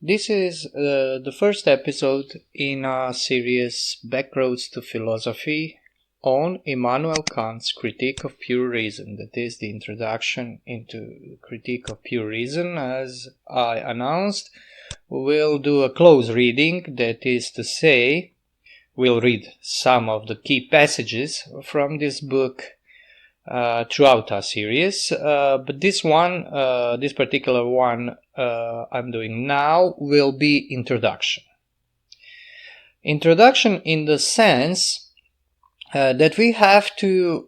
This is the first episode in a series Backroads to Philosophy on Immanuel Kant's Critique of Pure Reason. That is the introduction into Critique of Pure Reason. As I announced, we'll do a close reading, that is to say, we'll read some of the key passages from this book throughout our series, but this particular one I'm doing now will be introduction. Introduction in the sense that we have to,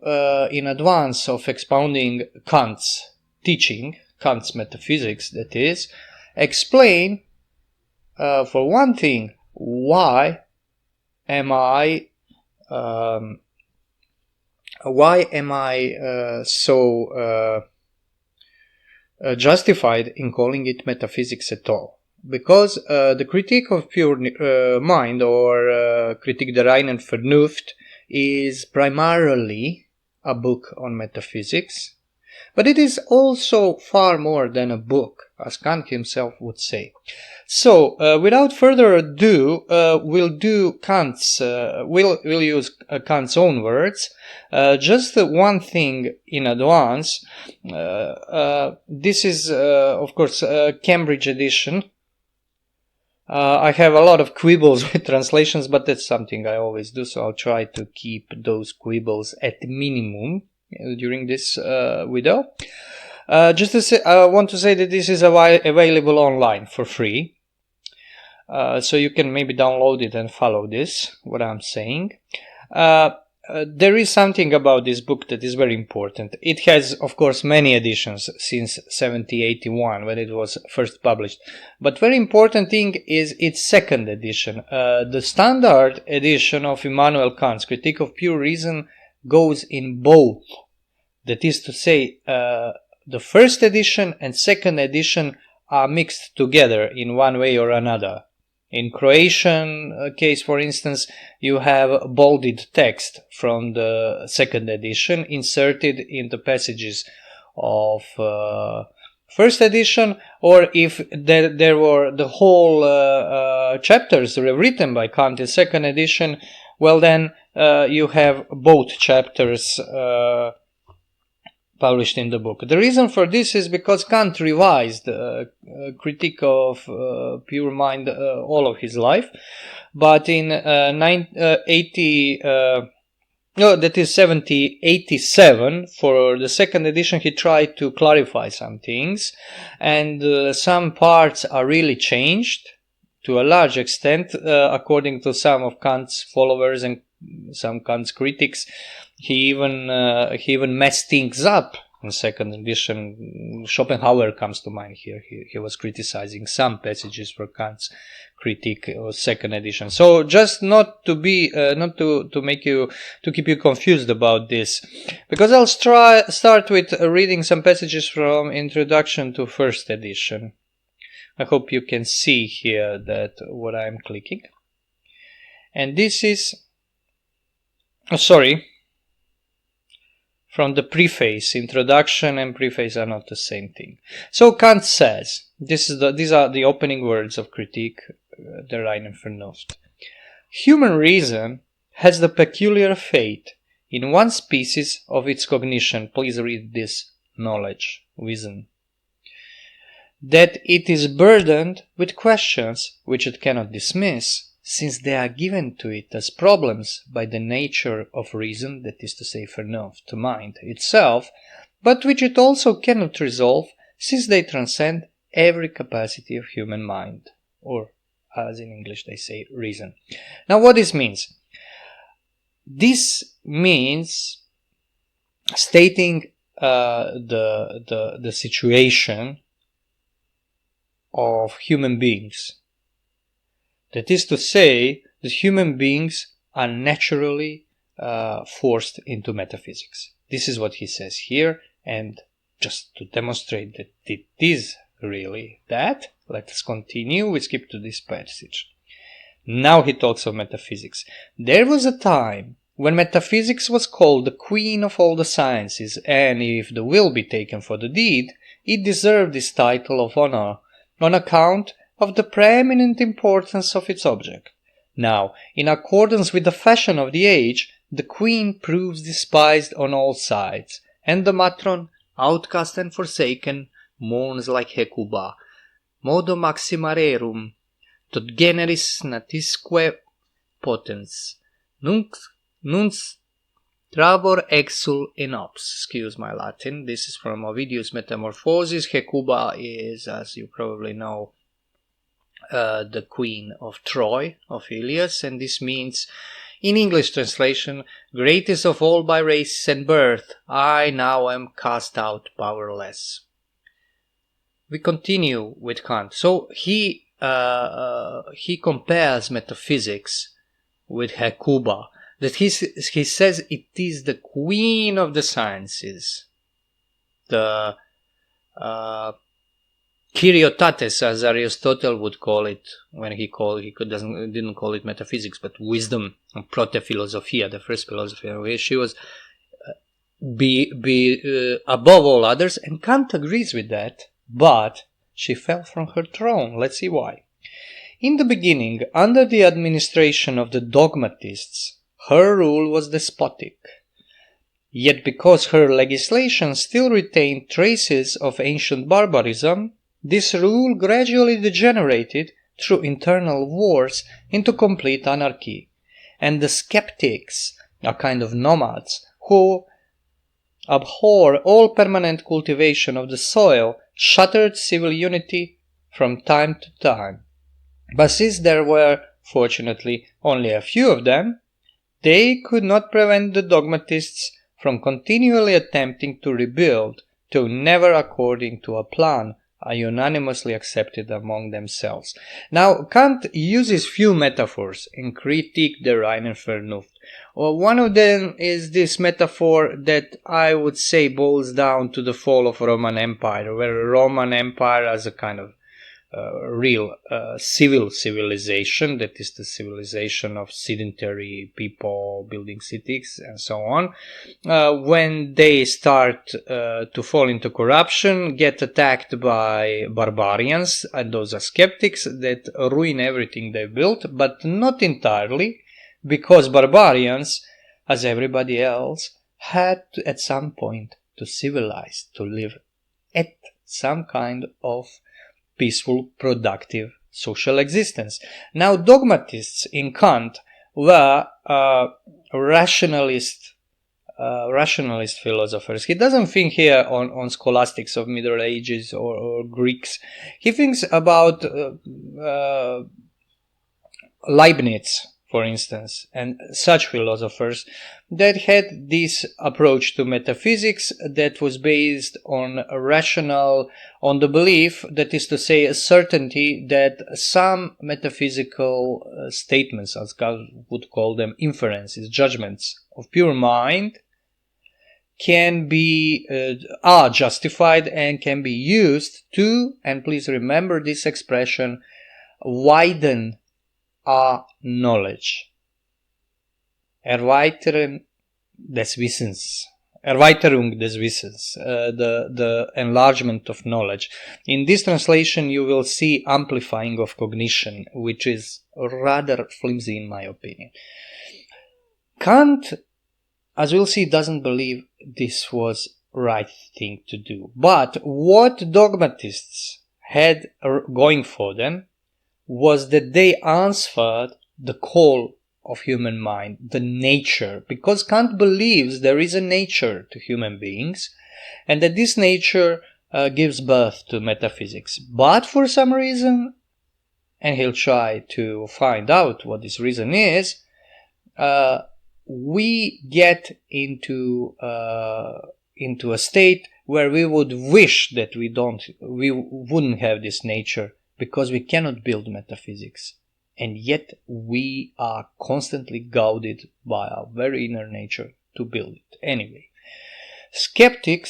in advance of expounding Kant's teaching, Kant's metaphysics, that is, explain, for one thing, why am I so justified in calling it metaphysics at all? Because the Critique of Pure Mind, or Kritik der Reinen Vernunft, is primarily a book on metaphysics, but it is also far more than a book, as Kant himself would say. So, without further ado, we'll use Kant's own words. Just one thing in advance. This is, of course, a Cambridge edition. I have a lot of quibbles with translations, but that's something I always do, so I'll try to keep those quibbles at minimum during this video. Just to say, I want to say that this is available online for free, so you can maybe download it and follow what I'm saying. There is something about this book that is very important. It has, of course, many editions since 1781 when it was first published. But very important thing is its second edition. The standard edition of Immanuel Kant's Critique of Pure Reason goes in both. That is to say, the first edition and second edition are mixed together in one way or another. In Croatian case, for instance, you have bolded text from the second edition inserted in the passages of first edition, or if there were the whole chapters written by Kant in second edition, well then you have both chapters published in the book. The reason for this is because Kant revised Critique of Pure Mind all of his life, but in 1787, for the second edition, he tried to clarify some things, and some parts are really changed to a large extent, according to some of Kant's followers and some Kant's critics. He even messed things up in second edition. Schopenhauer comes to mind here. He was criticizing some passages for Kant's critique of second edition. So just not to keep you confused about this, because I'll start with reading some passages from Introduction to First Edition. I hope you can see here that what I'm clicking. And this is, from the Preface. Introduction and Preface are not the same thing. So Kant says, these are the opening words of Kritik der Reinen Vernunft. Human reason has the peculiar fate in one species of its cognition, please read this, knowledge, Wissen, that it is burdened with questions which it cannot dismiss, since they are given to it as problems by the nature of reason, that is to say, Vernunft, mind itself, but which it also cannot resolve, since they transcend every capacity of human mind, or, as in English they say, reason. Now, what this means? This means stating the situation of human beings. That is to say, that human beings are naturally forced into metaphysics. This is what he says here, and just to demonstrate that it is really that, let us continue. We skip to this passage. Now he talks of metaphysics. There was a time when metaphysics was called the queen of all the sciences, and if the will be taken for the deed, it deserved this title of honor, on account of the preeminent importance of its object. Now, in accordance with the fashion of the age, the queen proves despised on all sides, and the matron, outcast and forsaken, mourns like Hecuba. Modo maxima rerum, tot generis natisque potens, nunc trabor exul in ops. Excuse my Latin. This is from Ovidius' Metamorphoses. Hecuba is, as you probably know, the queen of Troy, of Ilias, and this means, in English translation, greatest of all by race and birth, I now am cast out powerless. We continue with Kant. So he compares metaphysics with Hecuba, that he says it is the queen of the sciences, the Kyriotates, as Aristotle would call it, when didn't call it metaphysics, but wisdom, protephilosophia, the first philosophy, where she was above all others, and Kant agrees with that, but she fell from her throne. Let's see why. In the beginning, under the administration of the dogmatists, her rule was despotic. Yet because her legislation still retained traces of ancient barbarism, this rule gradually degenerated through internal wars into complete anarchy, and the skeptics, a kind of nomads, who abhor all permanent cultivation of the soil, shattered civil unity from time to time. But since there were, fortunately, only a few of them, they could not prevent the dogmatists from continually attempting to rebuild, though never according to a plan unanimously accepted among themselves. Now, Kant uses few metaphors in Kritik der Reinen Vernunft. One of them is this metaphor that I would say boils down to the fall of Roman Empire, where Roman Empire as a kind of real civil civilization, that is the civilization of sedentary people building cities and so on, when they start to fall into corruption, get attacked by barbarians, and those are skeptics that ruin everything they built, but not entirely, because barbarians, as everybody else, had to, at some point to civilize, to live at some kind of peaceful, productive social existence. Now, dogmatists in Kant were rationalist philosophers. He doesn't think here on scholastics of Middle Ages or Greeks. He thinks about Leibniz, for instance, and such philosophers that had this approach to metaphysics that was based on on the belief, that is to say, a certainty that some metaphysical statements, as Kant would call them, inferences, judgments of pure mind, can be are justified and can be used to, and please remember this expression, widen our knowledge. Erweiterung des Wissens, the enlargement of knowledge. In this translation, you will see amplifying of cognition, which is rather flimsy in my opinion. Kant, as we'll see, doesn't believe this was right thing to do. But what dogmatists had going for them was that they answered the call of human mind, the nature, because Kant believes there is a nature to human beings, and that this nature gives birth to metaphysics. But for some reason, and he'll try to find out what this reason is, we get into a state where we would wish that we wouldn't have this nature, because we cannot build metaphysics, and yet we are constantly goaded by our very inner nature to build it. Anyway, skeptic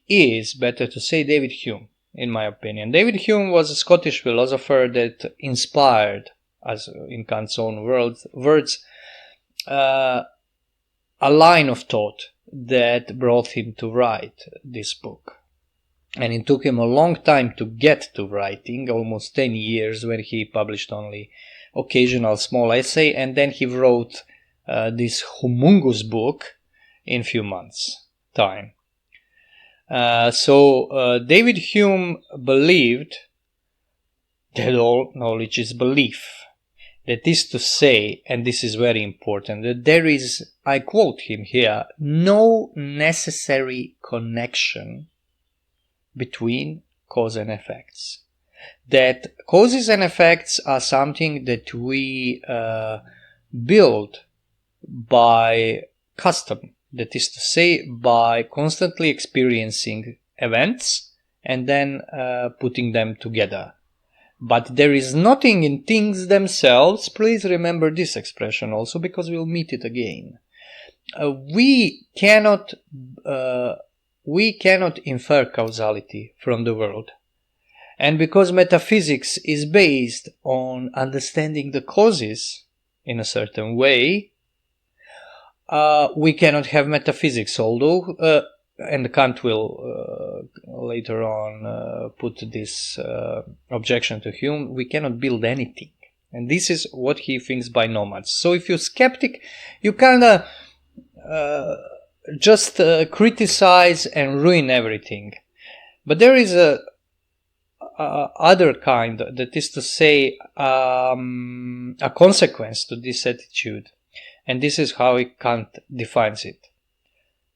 is, better to say, David Hume, in my opinion. David Hume was a Scottish philosopher that inspired, as in Kant's own words, a line of thought that brought him to write this book. And it took him a long time to get to writing, almost 10 years, when he published only occasional small essay, and then he wrote this humongous book in few months' time. So David Hume believed that all knowledge is belief. That is to say, and this is very important, that there is, I quote him here, no necessary connection between cause and effects. That causes and effects are something that we build by custom. That is to say, by constantly experiencing events and then putting them together. But there is nothing in things themselves. Please remember this expression also, because we'll meet it again. We cannot infer causality from the world. And because metaphysics is based on understanding the causes in a certain way, we cannot have metaphysics, although, and Kant will later on put this objection to Hume, we cannot build anything. And this is what he thinks by nomads. So if you're skeptic, you kind of just criticize and ruin everything. But there is a other kind, that is to say, a consequence to this attitude. And this is how Kant defines it.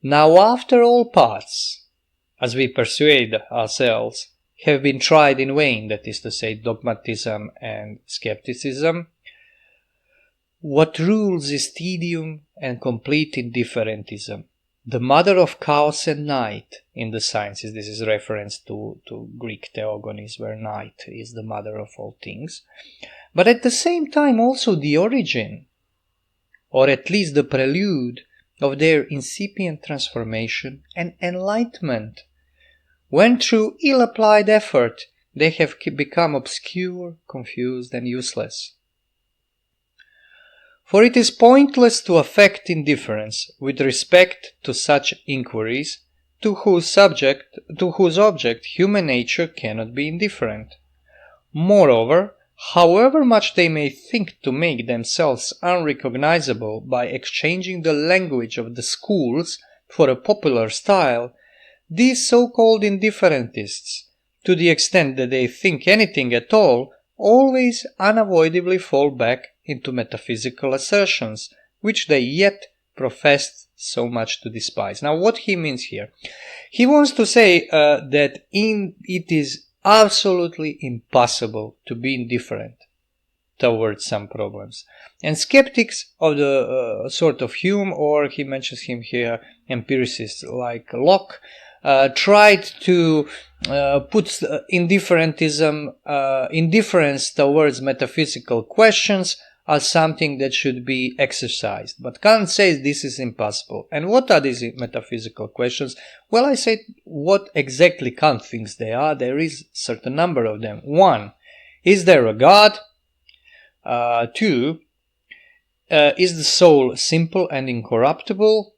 Now, after all paths, as we persuade ourselves, have been tried in vain, that is to say, dogmatism and skepticism, what rules is tedium and complete indifferentism, the mother of chaos and night in the sciences. This is reference to Greek theogonies, where night is the mother of all things, but at the same time also the origin, or at least the prelude, of their incipient transformation and enlightenment, when through ill-applied effort they have become obscure, confused, and useless. For it is pointless to affect indifference with respect to such inquiries, to whose object human nature cannot be indifferent. Moreover, however much they may think to make themselves unrecognizable by exchanging the language of the schools for a popular style, these so-called indifferentists, to the extent that they think anything at all, always unavoidably fall back into metaphysical assertions, which they yet profess so much to despise. Now, what he means here? He wants to say that it is absolutely impossible to be indifferent towards some problems. And skeptics of the sort of Hume, or he mentions him here, empiricists like Locke, tried to put indifference towards metaphysical questions as something that should be exercised. But Kant says this is impossible. And what are these metaphysical questions? Well, I said what exactly Kant thinks they are. There is a certain number of them. 1. Is there a God? 2. Is the soul simple and incorruptible?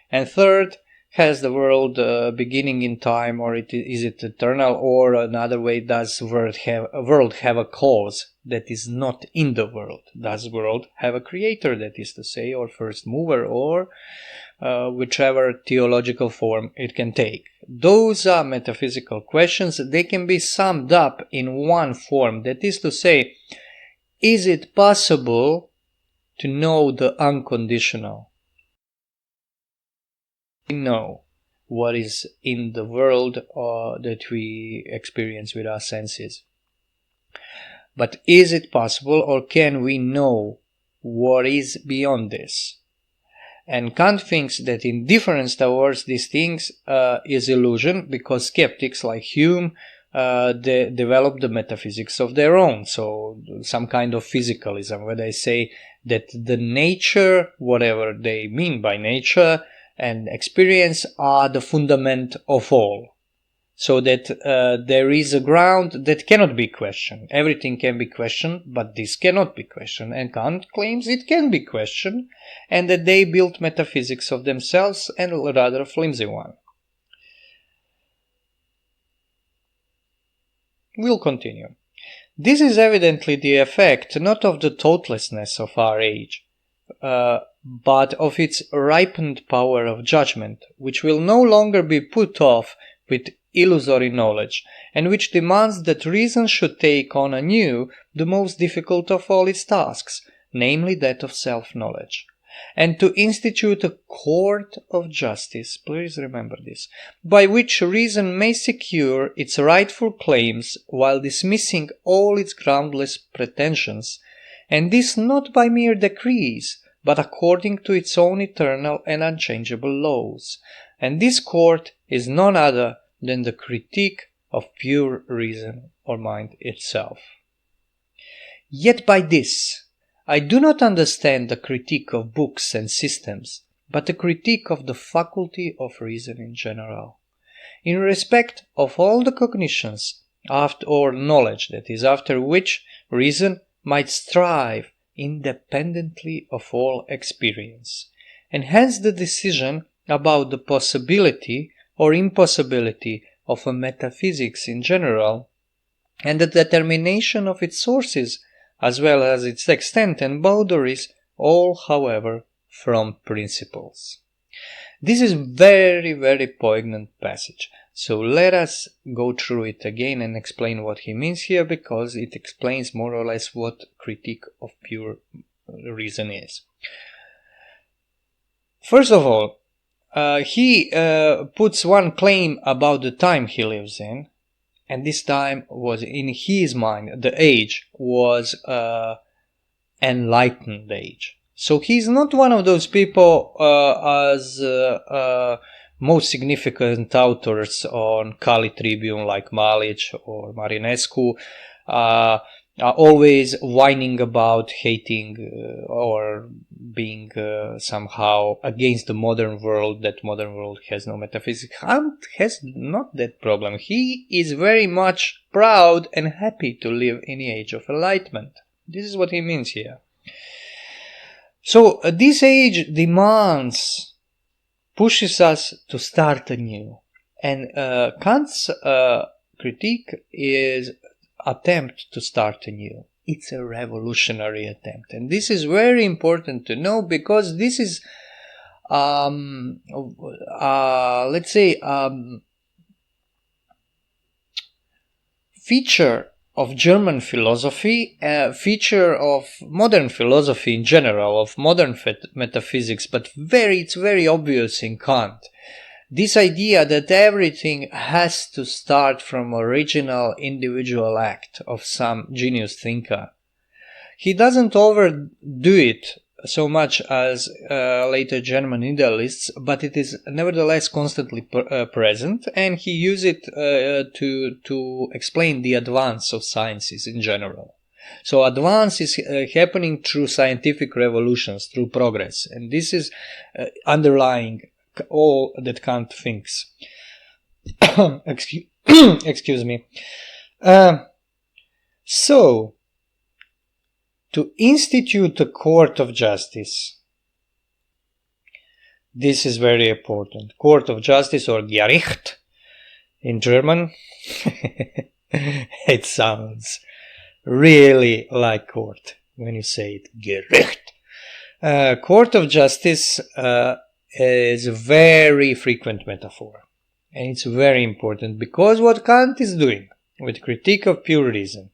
And 3rd, has the world beginning in time, or is it eternal? Or another way, does the world have a cause that is not in the world? Does the world have a creator, that is to say, or first mover, or whichever theological form it can take? Those are metaphysical questions. They can be summed up in one form, that is to say, is it possible to know the unconditional? We know what is in the world that we experience with our senses. But is it possible, or can we know what is beyond this? And Kant thinks that indifference towards these things is illusion, because skeptics like Hume they develop the metaphysics of their own, so some kind of physicalism, where they say that the nature, whatever they mean by nature, and experience are the fundament of all, so that there is a ground that cannot be questioned. Everything can be questioned, but this cannot be questioned, and Kant claims it can be questioned, and that they built metaphysics of themselves, and a rather flimsy one. We'll continue. This is evidently the effect not of the thoughtlessness of our age, but of its ripened power of judgment, which will no longer be put off with illusory knowledge, and which demands that reason should take on anew the most difficult of all its tasks, namely that of self-knowledge, and to institute a court of justice, please remember this, by which reason may secure its rightful claims while dismissing all its groundless pretensions, and this not by mere decrees, but according to its own eternal and unchangeable laws. And this court is none other than the critique of pure reason or mind itself. Yet by this, I do not understand the critique of books and systems, but the critique of the faculty of reason in general, in respect of all the cognitions or knowledge, that is, after which reason might strive independently of all experience, and hence the decision about the possibility or impossibility of a metaphysics in general, and the determination of its sources as well as its extent and boundaries, all, however, from principles. This is very, very poignant passage, so let us go through it again and explain what he means here, because it explains more or less what critique of pure reason is. First of all, he puts one claim about the time he lives in, and this time was, in his mind, the age was enlightened age. So he's not one of those people as most significant authors on Kali Tribune like Malic or Marinescu are always whining about hating or being somehow against the modern world, that modern world has no metaphysics. Kant has not that problem. He is very much proud and happy to live in the age of enlightenment. This is what he means here. So this age demands, pushes us to start anew. And Kant's critique is attempt to start anew. It's a revolutionary attempt, and this is very important to know, because this is let's say feature of German philosophy, feature of modern philosophy in general, of modern metaphysics, but it's very obvious in Kant. This idea that everything has to start from original individual act of some genius thinker. He doesn't overdo it so much as later German idealists, but it is nevertheless constantly present, and he uses it to explain the advance of sciences in general. So advance is happening through scientific revolutions, through progress, and this is underlying all that Kant thinks. Excuse me. So, to institute a court of justice, this is very important. Court of justice, or Gericht in German. It sounds really like court when you say it, Gericht. Court of justice is a very frequent metaphor, and it's very important, because what Kant is doing with Critique of Pure Reason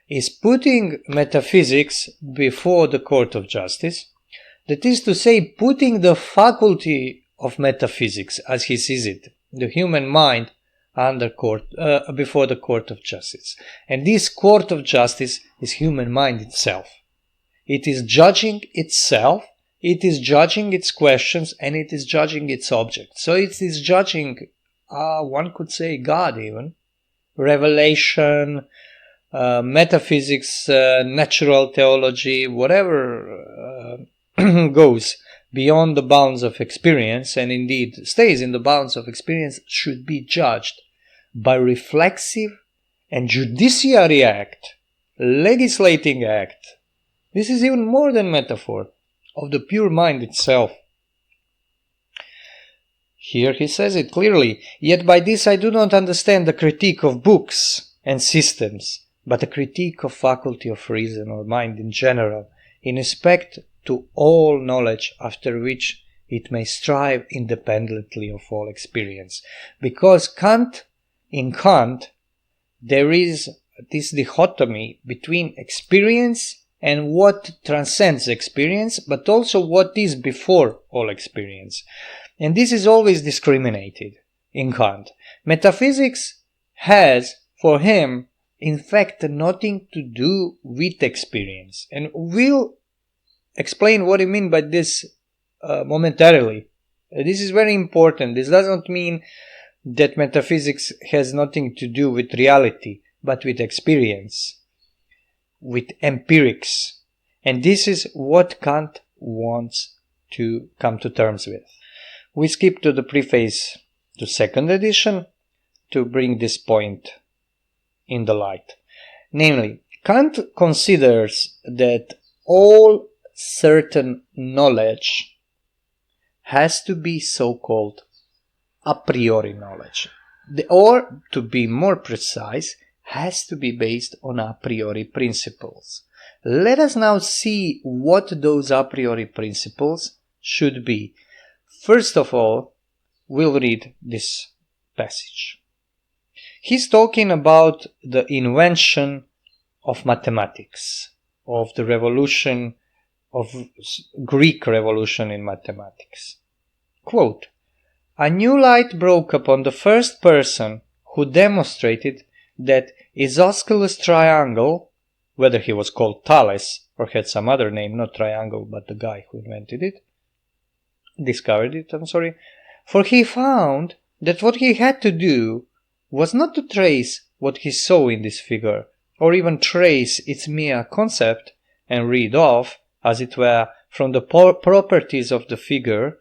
is putting metaphysics before the court of justice, that is to say, putting the faculty of metaphysics as he sees it, the human mind, before the court of justice. And this court of justice is human mind itself. It is judging itself, it is judging its questions, and it is judging its object. So it is judging, one could say, God even, revelation, metaphysics, natural theology, whatever goes beyond the bounds of experience, and indeed stays in the bounds of experience, should be judged by reflexive and judiciary act, legislating act. This is even more than metaphor of the pure mind itself. Here he says it clearly, yet by this I do not understand the critique of books and systems, but a critique of faculty of reason or mind in general, in respect to all knowledge after which it may strive independently of all experience. Because in Kant, there is this dichotomy between experience and what transcends experience, but also what is before all experience. And this is always discriminated in Kant. Metaphysics has, for him, in fact, nothing to do with experience. And we'll explain what I mean by this momentarily. This is very important. This doesn't mean that metaphysics has nothing to do with reality, but with experience, with empirics. And this is what Kant wants to come to terms with. We skip to the preface to second edition to bring this point in the light. Namely, Kant considers that all certain knowledge has to be so-called a priori knowledge, or to be more precise, has to be based on a priori principles. Let us now see what those a priori principles should be. First of all, we'll read this passage. He's talking about the invention of mathematics, of the revolution, of Greek revolution in mathematics. Quote, "A new light broke upon the first person who demonstrated that isosceles triangle," whether he was called Thales or had some other name, not triangle, but the guy who discovered it, for he found that what he had to do was not to trace what he saw in this figure, or even trace its mere concept and read off, as it were, from the properties of the figure,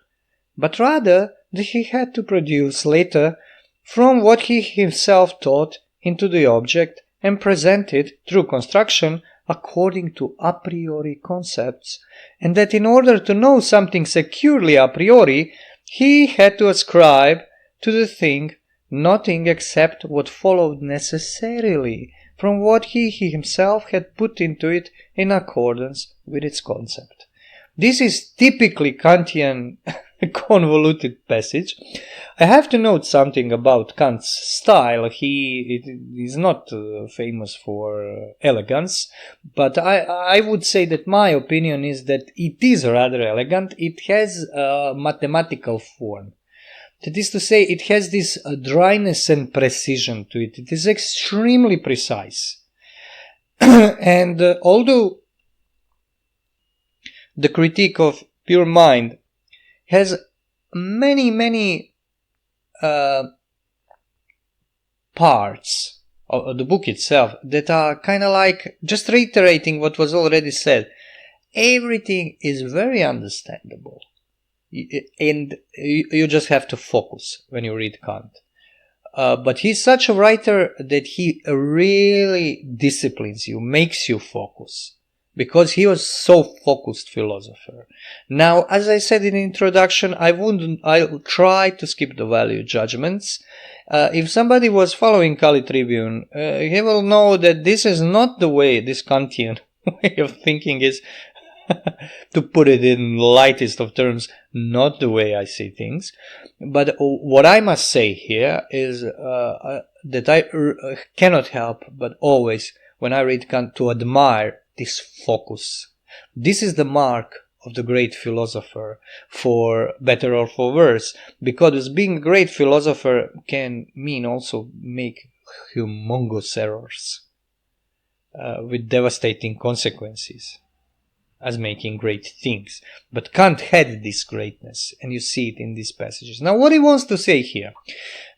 but rather that he had to produce later from what he himself thought into the object and present it through construction according to a priori concepts, and that in order to know something securely a priori, he had to ascribe to the thing nothing except what followed necessarily from what he himself had put into it in accordance with its concept. This is typically Kantian convoluted passage. I have to note something about Kant's style. He is not famous for elegance, but I would say that my opinion is that it is rather elegant. It has a mathematical form. That is to say, it has this dryness and precision to it. It is extremely precise. And although the critique of pure mind has many parts of the book itself that are kind of like just reiterating what was already said, everything is very understandable. And you just have to focus when you read Kant. But he's such a writer that he really disciplines you, makes you focus, because he was so focused philosopher. Now, as I said in the introduction, I'll try to skip the value judgments. If somebody was following Kali Tribune, he will know that this is not the way, this Kantian way of thinking is, to put it in lightest of terms, not the way I see things. But what I must say here is that I cannot help but always, when I read Kant, to admire this focus. This is the mark of the great philosopher, for better or for worse, because being a great philosopher can mean also make humongous errors with devastating consequences, as making great things. But Kant had this greatness, and you see it in these passages. Now, what he wants to say here,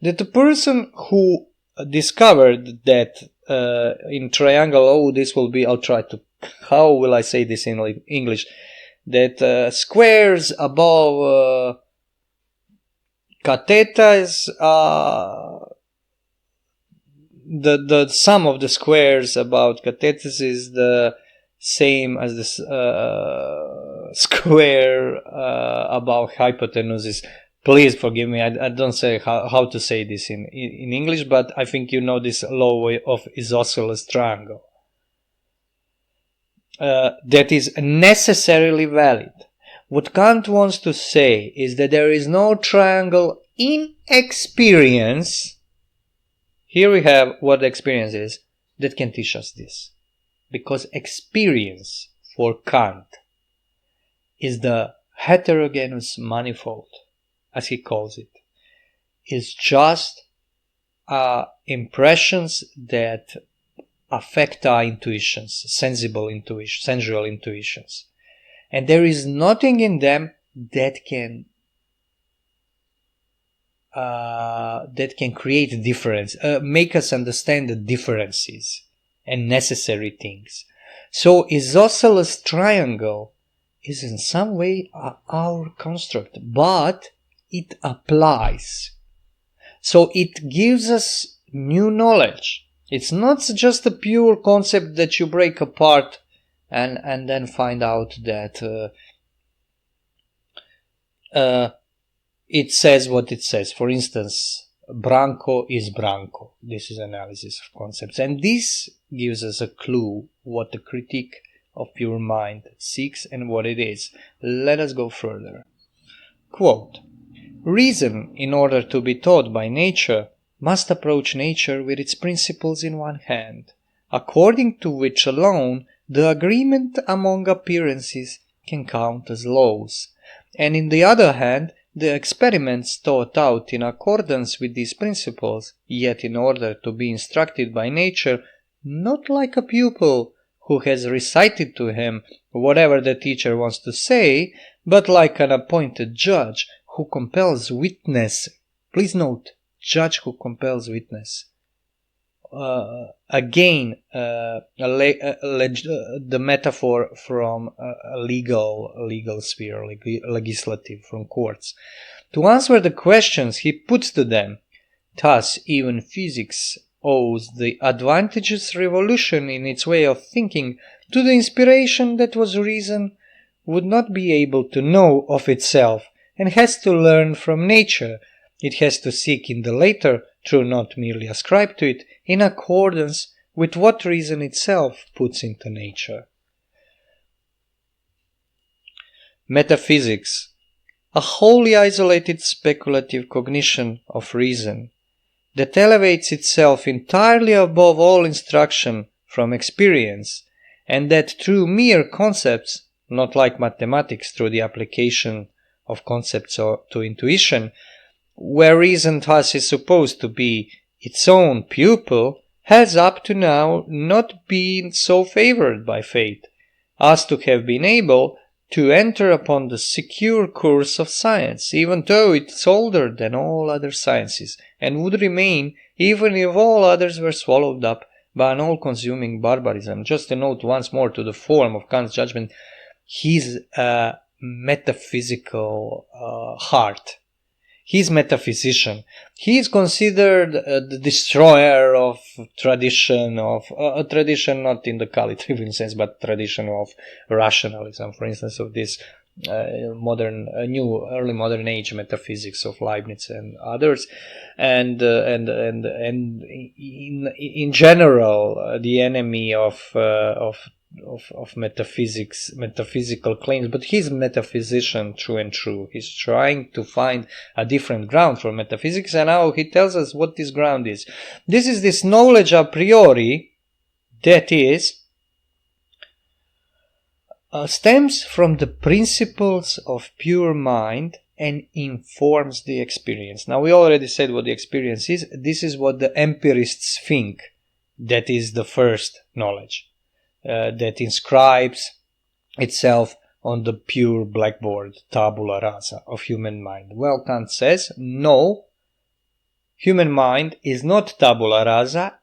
that the person who discovered that in triangle, this will be, I'll try to, how will I say this in English, that squares above cathetas, the sum of the squares about cathetas is the same as the square about hypotenuses. Please forgive me, I don't say how to say this in English, but I think you know this law of isosceles triangle. That is necessarily valid. What Kant wants to say is that there is no triangle in experience. Here we have what experience is that can teach us this. Because experience for Kant is the heterogeneous manifold, as he calls it, is just impressions that affect our intuitions, sensual intuitions. And there is nothing in them that can create difference, make us understand the differences and necessary things. So isosceles triangle is in some way our construct, but it applies. So it gives us new knowledge. It's not just a pure concept that you break apart and then find out that it says what it says. For instance, Branco is Branco. This is analysis of concepts. And this gives us a clue what the critique of pure mind seeks and what it is. Let us go further. Quote, reason, in order to be taught by nature, must approach nature with its principles in one hand, according to which alone the agreement among appearances can count as laws, and in the other hand the experiments taught out in accordance with these principles, yet in order to be instructed by nature, not like a pupil who has recited to him whatever the teacher wants to say, but like an appointed judge who compels witness. Please note, judge who compels witness. Again, the metaphor from a legal sphere, legislative, from courts. To answer the questions he puts to them, thus even physics owes the advantageous revolution in its way of thinking to the inspiration that was reason would not be able to know of itself, and has to learn from nature. It has to seek in the later, true not merely ascribe to it, in accordance with what reason itself puts into nature. Metaphysics, a wholly isolated speculative cognition of reason, that elevates itself entirely above all instruction from experience, and that through mere concepts, not like mathematics through the application of concepts to intuition, where reason thus is supposed to be its own pupil, has up to now not been so favored by fate as to have been able to enter upon the secure course of science, even though it is older than all other sciences, and would remain even if all others were swallowed up by an all-consuming barbarism. Just to note once more to the form of Kant's judgment, his metaphysical heart. He's metaphysician. He is considered the destroyer of tradition, of a tradition not in the Kali-Trivian sense, but tradition of rationalism, for instance, of this early modern age metaphysics of Leibniz and others, and in general the enemy of metaphysics, metaphysical claims. But he's a metaphysician true and true. He's trying to find a different ground for metaphysics, and now he tells us what this ground is. This is this knowledge a priori that is stems from the principles of pure mind and informs the experience. Now, we already said what the experience is. This is what the empirists think that is the first knowledge. That inscribes itself on the pure blackboard, tabula rasa, of human mind. Well, Kant says, no, human mind is not tabula rasa.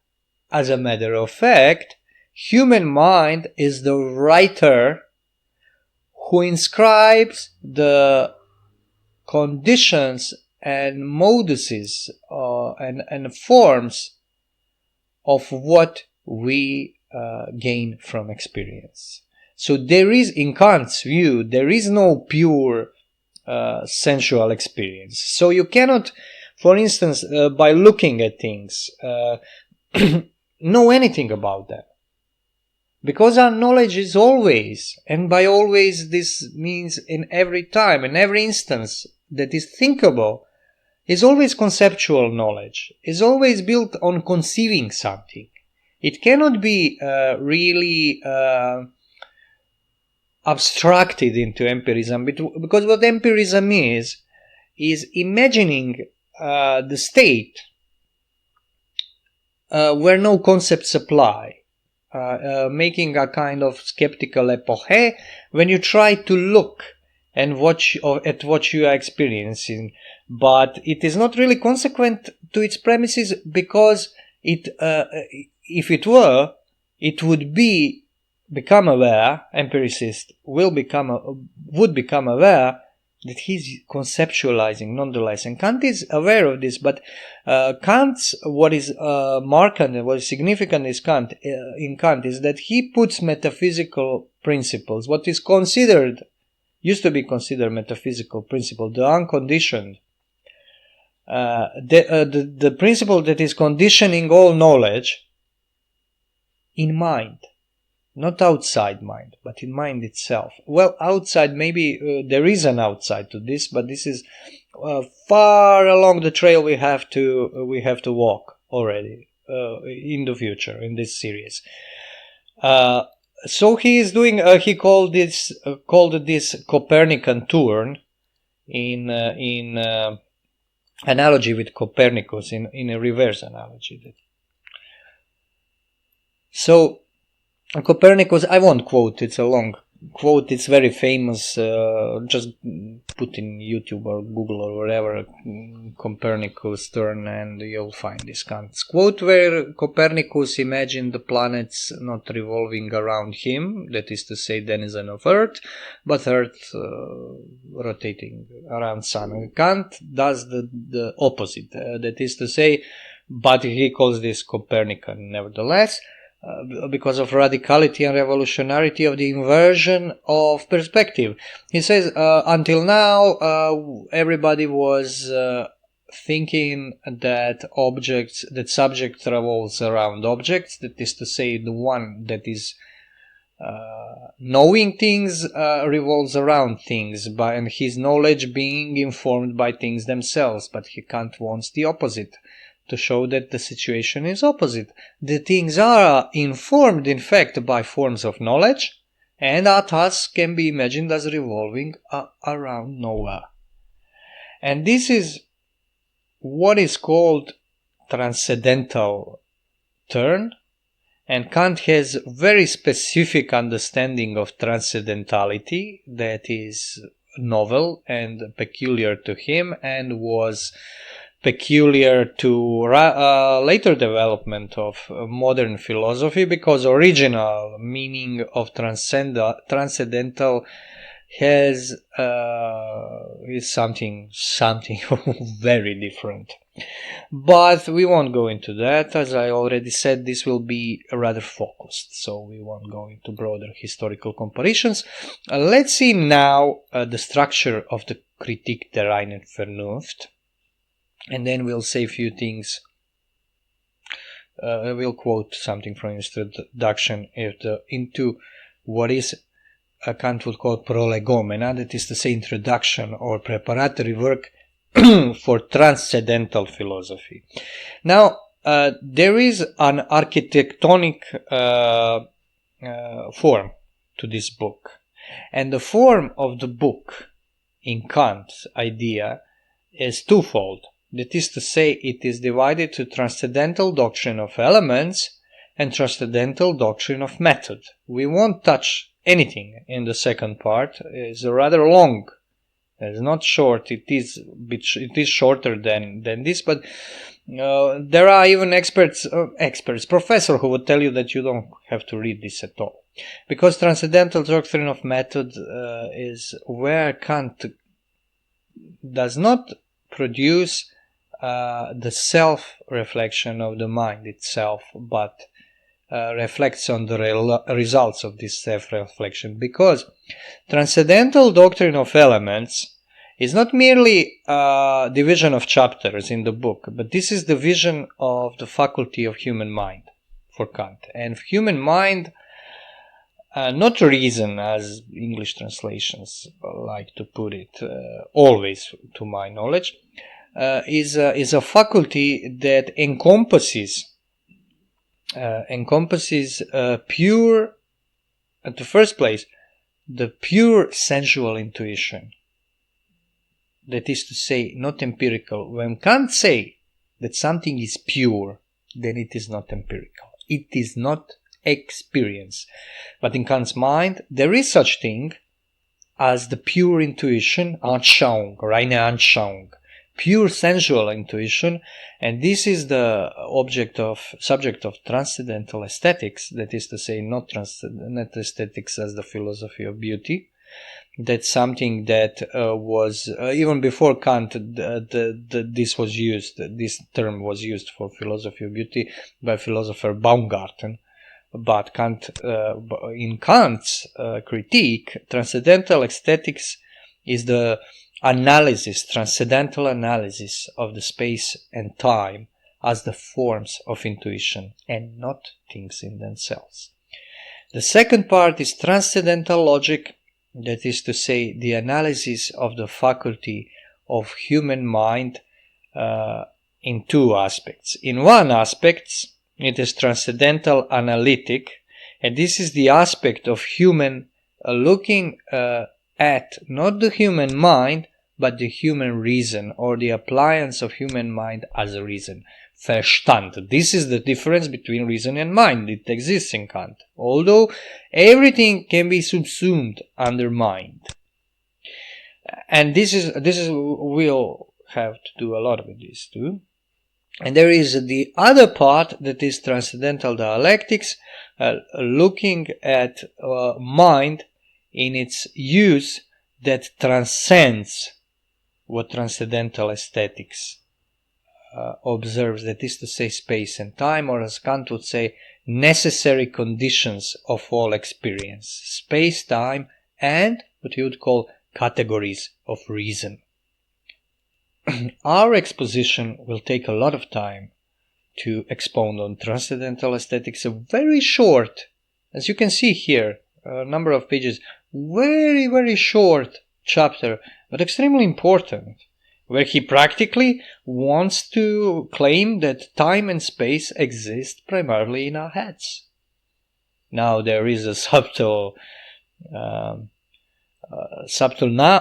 As a matter of fact, human mind is the writer who inscribes the conditions and moduses and forms of what we gain from experience. So there is, in Kant's view, there is no pure sensual experience. So you cannot, for instance, by looking at things, know anything about them. Because our knowledge is always, and by always this means in every time, in every instance that is thinkable, is always conceptual knowledge, is always built on conceiving something. It cannot be really abstracted into empirism, because what empirism is imagining the state where no concepts apply. Making a kind of skeptical epoche when you try to look and at what you are experiencing, but it is not really consequent to its premises, because it, if it were, it would become aware. Empiricist would become aware that he's conceptualizing nonetheless, and Kant is aware of this. But Kant's, what is markant and what is significant is in Kant is that he puts metaphysical principles, what is used to be considered metaphysical principle, the unconditioned, the principle that is conditioning all knowledge, in mind. Not outside mind, but in mind itself. Well, outside, maybe there is an outside to this, but this is far along the trail we have to walk already in the future in this series. So he is doing. He called this Copernican turn in analogy with Copernicus, in a reverse analogy. So. Copernicus, I won't quote, it's a long quote, it's very famous, just put in YouTube or Google or wherever Copernicus turn and you'll find this Kant's quote, where Copernicus imagined the planets not revolving around him, that is to say denizen of Earth, but Earth rotating around Sun. And Kant does the opposite, that is to say, but he calls this Copernican nevertheless, because of radicality and revolutionarity of the inversion of perspective. He says, until now, everybody was thinking that subject revolves around objects, that is to say, the one that is knowing things revolves around things, and his knowledge being informed by things themselves. But Kant wants the opposite, to show that the situation is opposite. The things are informed, in fact, by forms of knowledge, and are thus can be imagined as revolving around nowhere. And this is what is called transcendental turn, and Kant has very specific understanding of transcendentality that is novel and peculiar to him, and was peculiar to later development of modern philosophy, because original meaning of transcendental is something very different. But we won't go into that. As I already said, this will be rather focused, so we won't go into broader historical comparisons. Let's see now the structure of the Kritik der Reinen Vernunft. And then we'll say a few things. We'll quote something from introduction into what is Kant would call prolegomena, that is to say introduction or preparatory work for transcendental philosophy. Now, there is an architectonic form to this book. And the form of the book in Kant's idea is twofold. That is to say, it is divided to transcendental doctrine of elements and transcendental doctrine of method. We won't touch anything in the second part. It's rather long. It's not short. It is shorter than this, but there are even professors who would tell you that you don't have to read this at all. Because transcendental doctrine of method is where Kant does not produce the self-reflection of the mind itself, but reflects on the results of this self-reflection. Because transcendental doctrine of elements is not merely a division of chapters in the book, but this is the vision of the faculty of human mind for Kant. And human mind, not reason as English translations like to put it, always to my knowledge, is a faculty that encompasses pure, at the first place, the pure sensual intuition. That is to say, not empirical. When Kant say that something is pure, then it is not empirical. It is not experience. But in Kant's mind, there is such thing as the pure intuition, Anschauung, reine Anschauung, pure sensual intuition, and this is the subject of transcendental aesthetics. That is to say, not aesthetics as the philosophy of beauty. That's something that was even before Kant. This was used. This term was used for philosophy of beauty by philosopher Baumgarten. But Kant, in Kant's critique, transcendental aesthetics is the transcendental analysis of the space and time as the forms of intuition and not things in themselves. The second part is transcendental logic. That is to say, the analysis of the faculty of human mind in two aspects. In one aspect, it is transcendental analytic, and this is the aspect of human looking at not the human mind, but the human reason, or the appliance of human mind as a reason. Verstand. This is the difference between reason and mind. It exists in Kant, although everything can be subsumed under mind. And this is we'll have to do a lot with this too. And there is the other part that is transcendental dialectics, looking at mind in its use that transcends what transcendental aesthetics observes, that is to say, space and time, or as Kant would say, necessary conditions of all experience, space, time, and what he would call categories of reason. Our exposition will take a lot of time to expound on transcendental aesthetics, a very short, as you can see here, a number of pages, very, very short chapter, but extremely important, where he practically wants to claim that time and space exist primarily in our heads. Now, there is a subtle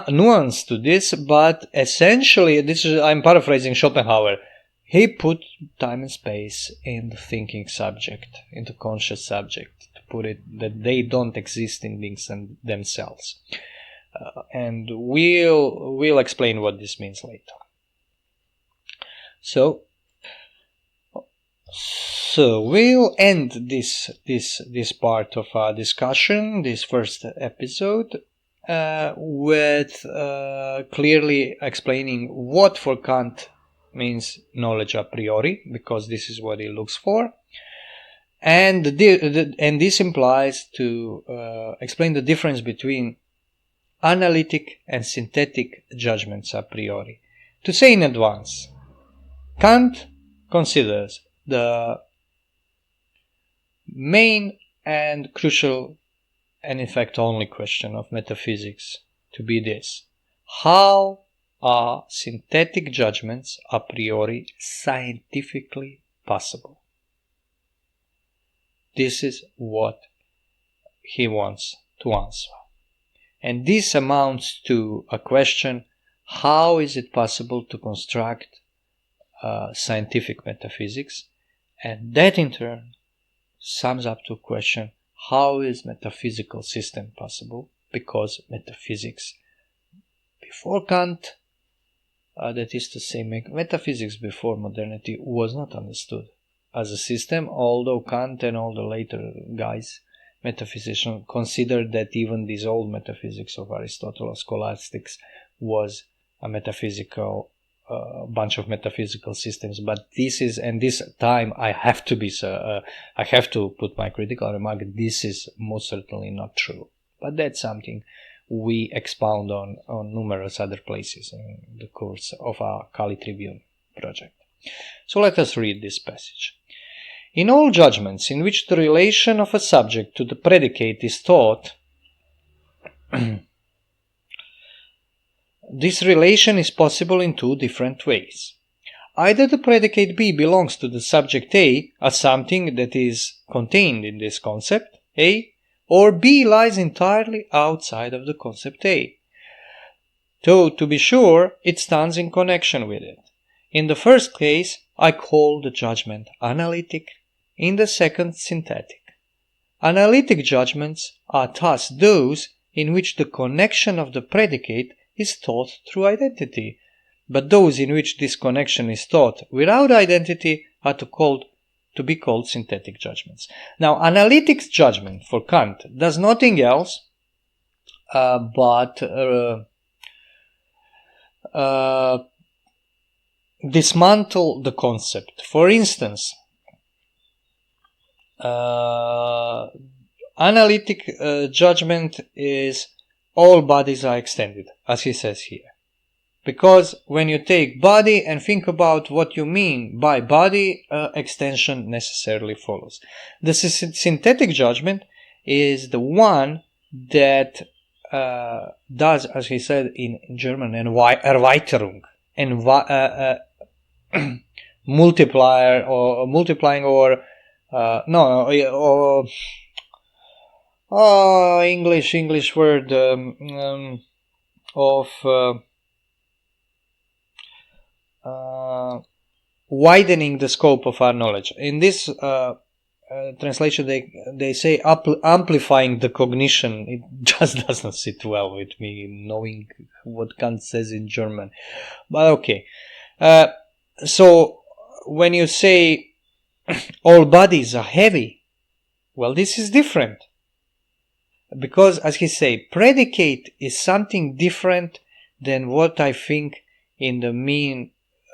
nuance to this, but essentially, I'm paraphrasing Schopenhauer. He put time and space in the thinking subject, in the conscious subject, to put it that they don't exist in things themselves. And we'll explain what this means later. So we'll end this part of our discussion, this first episode, with clearly explaining what for Kant means knowledge a priori, because this is what he looks for, and this implies to explain the difference between analytic and synthetic judgments a priori. To say in advance, Kant considers the main and crucial, and in fact only question of metaphysics to be this: how are synthetic judgments a priori scientifically possible? This is what he wants to answer. And this amounts to a question: how is it possible to construct scientific metaphysics? And that in turn sums up to a question: how is metaphysical system possible? Because metaphysics before Kant, that is to say, metaphysics before modernity, was not understood as a system, although Kant and all the later guys, metaphysicians, considered that even this old metaphysics of Aristotle, of scholastics, was a metaphysical bunch of metaphysical systems. But this is, and this time I have to put my critical remark: this is most certainly not true. But that's something we expound on numerous other places in the course of our Kali Tribune project. So let us read this passage. In all judgments in which the relation of a subject to the predicate is taught, this relation is possible in two different ways. Either the predicate B belongs to the subject A as something that is contained in this concept A, or B lies entirely outside of the concept A. Though, to be sure, it stands in connection with it. In the first case, I call the judgment analytic, in the second synthetic. Analytic judgments are thus those in which the connection of the predicate is taught through identity, but those in which this connection is taught without identity are to be called synthetic judgments. Now, analytic judgment for Kant does nothing else but dismantle the concept. For instance, analytic judgment is all bodies are extended, as he says here. Because when you take body and think about what you mean by body, extension necessarily follows. The synthetic judgment is the one that does, as he said in German, Erweiterung, multiplier or multiplying or English word of widening the scope of our knowledge. In this translation, they say amplifying the cognition. It just doesn't sit well with me, knowing what Kant says in German. But okay. So when you say all bodies are heavy, well, this is different. Because, as he say, predicate is something different than what I think in the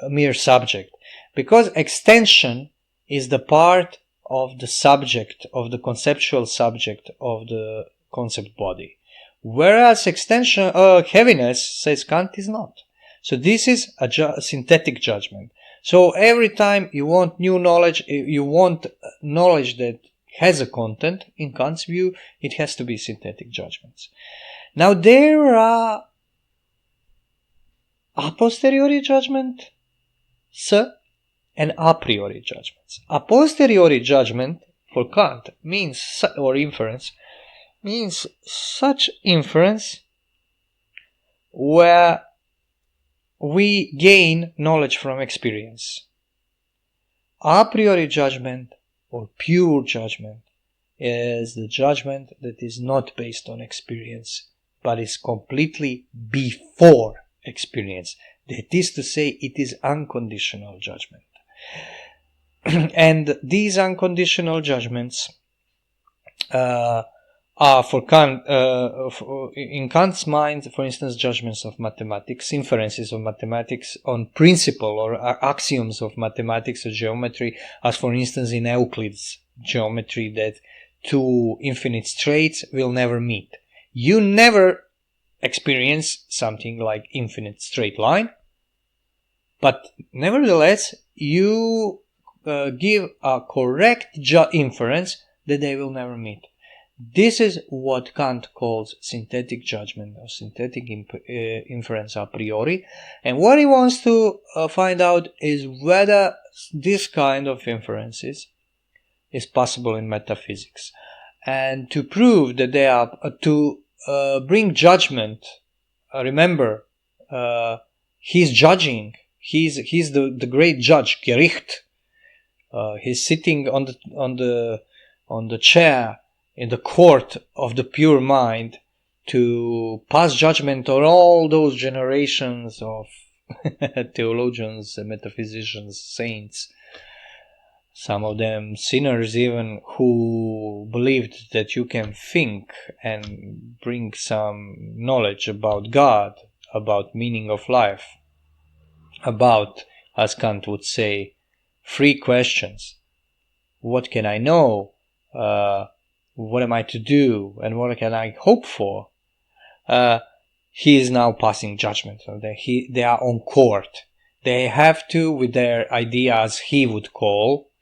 mere subject. Because extension is the part of the subject, of the conceptual subject of the concept body. Whereas extension, heaviness, says Kant, is not. So this is a synthetic judgment. So every time you want new knowledge, you want knowledge that has a content, in Kant's view, it has to be synthetic judgments. Now there are a posteriori judgments and a priori judgments. A posteriori judgment for Kant means, or inference, means such inference where we gain knowledge from experience. A priori judgment or pure judgment is the judgment that is not based on experience, but is completely before experience. That is to say, it is unconditional judgment. And these unconditional judgments are for Kant, in Kant's mind, for instance, judgments of mathematics, inferences of mathematics on principle or axioms of mathematics or geometry, as for instance in Euclid's geometry that two infinite straights will never meet. You never experience something like infinite straight line, but nevertheless you give a correct inference that they will never meet. This is what Kant calls synthetic judgment or synthetic inference a priori, and what he wants to find out is whether this kind of inferences is possible in metaphysics. And to prove that they are, to bring judgment, remember, he's judging, he's the great judge, Gericht. He's sitting on the chair in the court of the pure mind to pass judgment on all those generations of theologians, metaphysicians, saints, some of them sinners even, who believed that you can think and bring some knowledge about God, about meaning of life, about, as Kant would say, free questions. What can I know? What am I to do? And what can I hope for? he is now passing judgment. So they are on court. They have to, with their ideas, he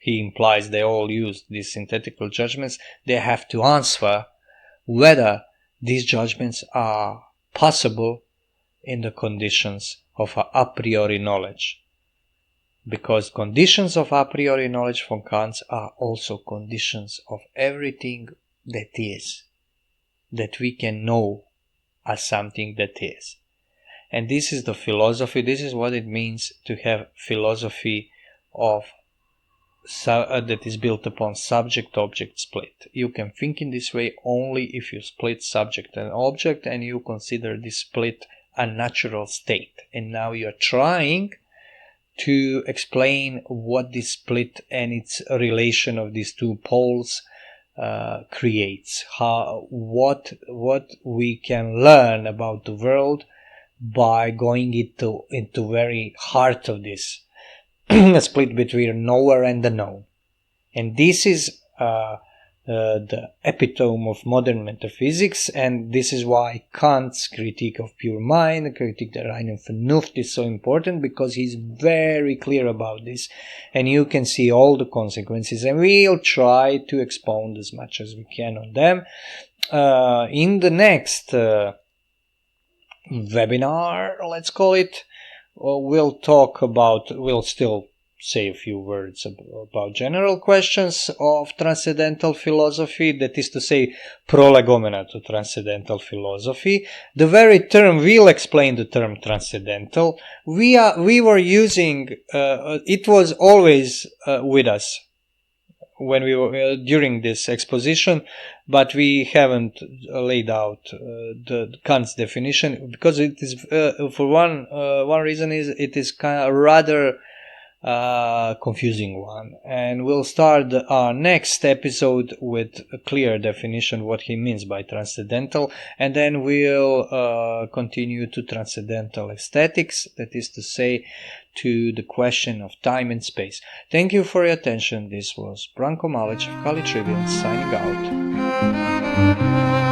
implies they all use these synthetical judgments, they have to answer whether these judgments are possible in the conditions of a priori knowledge. Because conditions of a priori knowledge for Kant are also conditions of everything that is, that we can know as something that is. And this is the philosophy, this is what it means to have philosophy of that is built upon subject-object split. You can think in this way only if you split subject and object and you consider this split a natural state. And now you're trying to explain what this split and its relation of these two poles creates. What we can learn about the world by going into very heart of this split between knower and the known. And this is the epitome of modern metaphysics, and this is why Kant's Kritik of Pure Mind, Kritik der Reinen Vernunft, is so important, because he's very clear about this, and you can see all the consequences, and we'll try to expound as much as we can on them. In the next webinar, let's call it, we'll still say a few words about general questions of transcendental philosophy, that is to say, prolegomena to transcendental philosophy. The very term, we'll explain the term transcendental. We were using, it was always with us when we were during this exposition, but we haven't laid out the Kant's definition, because it is for one reason is it is kind of rather confusing one, and we'll start our next episode with a clear definition what he means by transcendental, and then we'll continue to transcendental aesthetics, that is to say, to the question of time and space. Thank you for your attention. This was Branko Malic of Kali Trivial signing out.